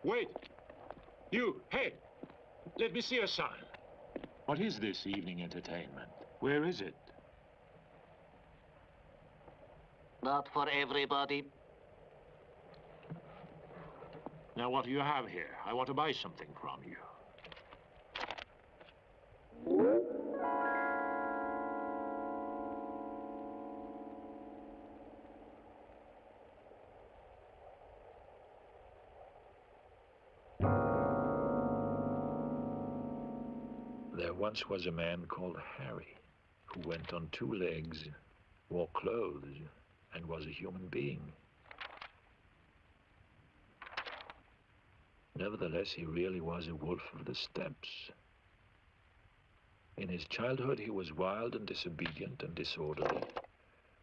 Wait! You, hey! Let me see your son. What is this evening entertainment? Where is it? Not for everybody. Now, what do you have here? I want to buy something from you. There once was a man called Harry, who went on 2 legs, wore clothes, and was a human being. Nevertheless, he really was a wolf of the steppes. In his childhood, he was wild and disobedient and disorderly,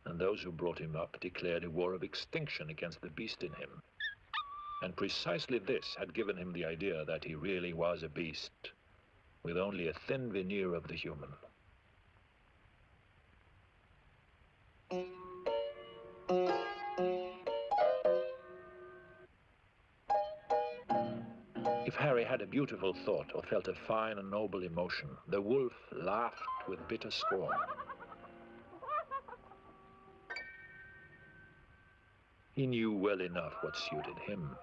and those who brought him up declared a war of extinction against the beast in him. And precisely this had given him the idea that he really was a beast, with only a thin veneer of the human. If Harry had a beautiful thought or felt a fine and noble emotion, the wolf laughed with bitter scorn. He knew well enough what suited him.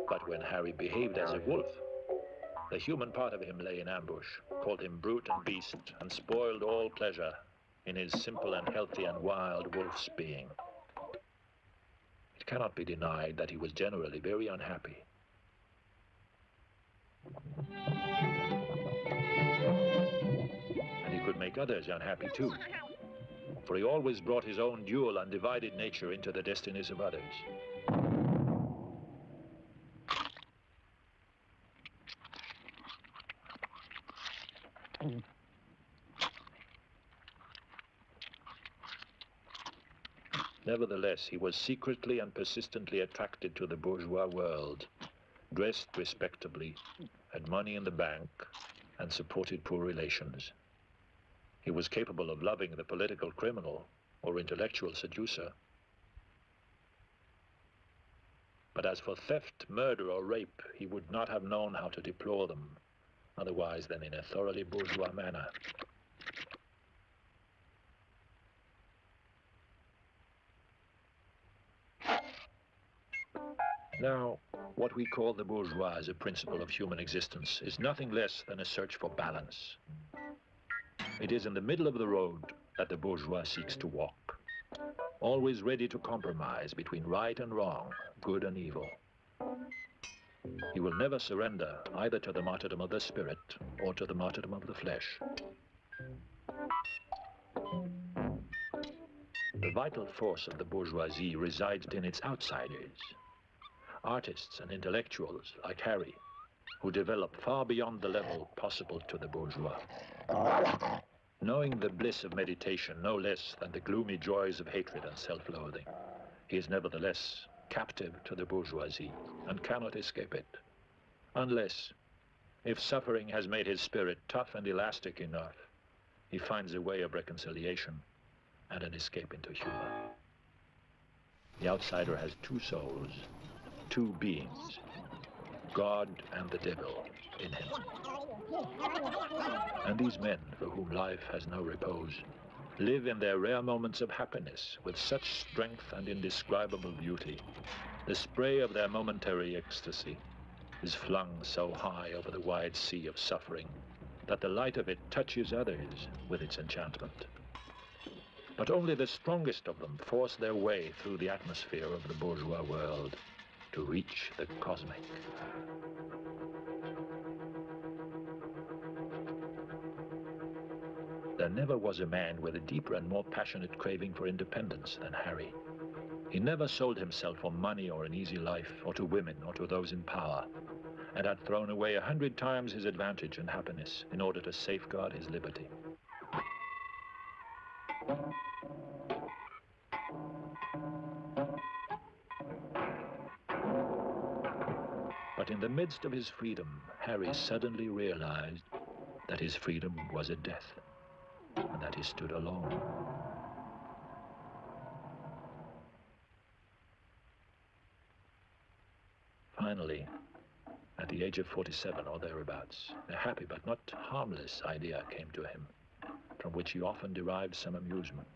But when Harry behaved as a wolf, the human part of him lay in ambush, called him brute and beast, and spoiled all pleasure in his simple and healthy and wild wolf's being. It cannot be denied that he was generally very unhappy. And he could make others unhappy too, for he always brought his own dual, undivided nature into the destinies of others. Nevertheless, he was secretly and persistently attracted to the bourgeois world, dressed respectably, had money in the bank, and supported poor relations. He was capable of loving the political criminal or intellectual seducer. But as for theft, murder, or rape, he would not have known how to deplore them, otherwise than in a thoroughly bourgeois manner. Now, what we call the bourgeois as a principle of human existence is nothing less than a search for balance. It is in the middle of the road that the bourgeois seeks to walk, always ready to compromise between right and wrong, good and evil. He will never surrender either to the martyrdom of the spirit or to the martyrdom of the flesh. The vital force of the bourgeoisie resides in its outsiders, artists and intellectuals like Harry, who develop far beyond the level possible to the bourgeois. Knowing the bliss of meditation no less than the gloomy joys of hatred and self-loathing, he is nevertheless captive to the bourgeoisie and cannot escape it, unless, if suffering has made his spirit tough and elastic enough, he finds a way of reconciliation and an escape into humor. The outsider has 2 souls, 2 beings, God and the devil in him. And these men, for whom life has no repose, live in their rare moments of happiness with such strength and indescribable beauty. The spray of their momentary ecstasy is flung so high over the wide sea of suffering that the light of it touches others with its enchantment. But only the strongest of them force their way through the atmosphere of the bourgeois world to reach the cosmic. There never was a man with a deeper and more passionate craving for independence than Harry. He never sold himself for money or an easy life, or to women, or to those in power, and had thrown away 100 times his advantage and happiness in order to safeguard his liberty. But in the midst of his freedom, Harry suddenly realized that his freedom was a death, and that he stood alone. Finally, at the age of 47 or thereabouts, a happy but not harmless idea came to him, from which he often derived some amusement.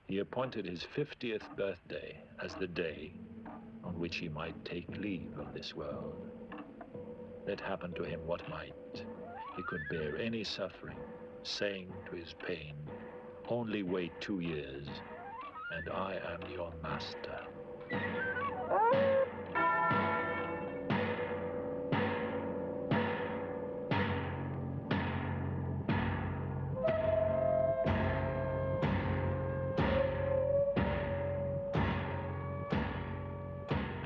He appointed his 50th birthday as the day on which he might take leave of this world. Let happen to him what might, he could bear any suffering, saying to his pain, "Only wait 2 years, and I am your master."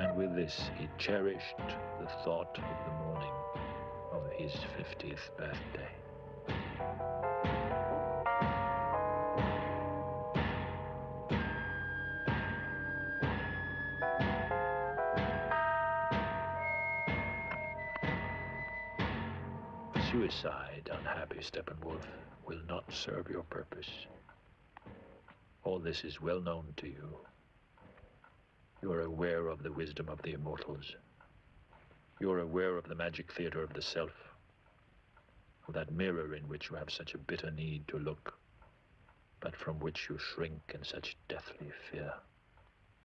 And with this, he cherished the thought of the morning of his 50th birthday. Suicide, unhappy Steppenwolf, will not serve your purpose. All this is well known to you. You are aware of the wisdom of the immortals. You are aware of the magic theater of the self, of that mirror in which you have such a bitter need to look, but from which you shrink in such deathly fear.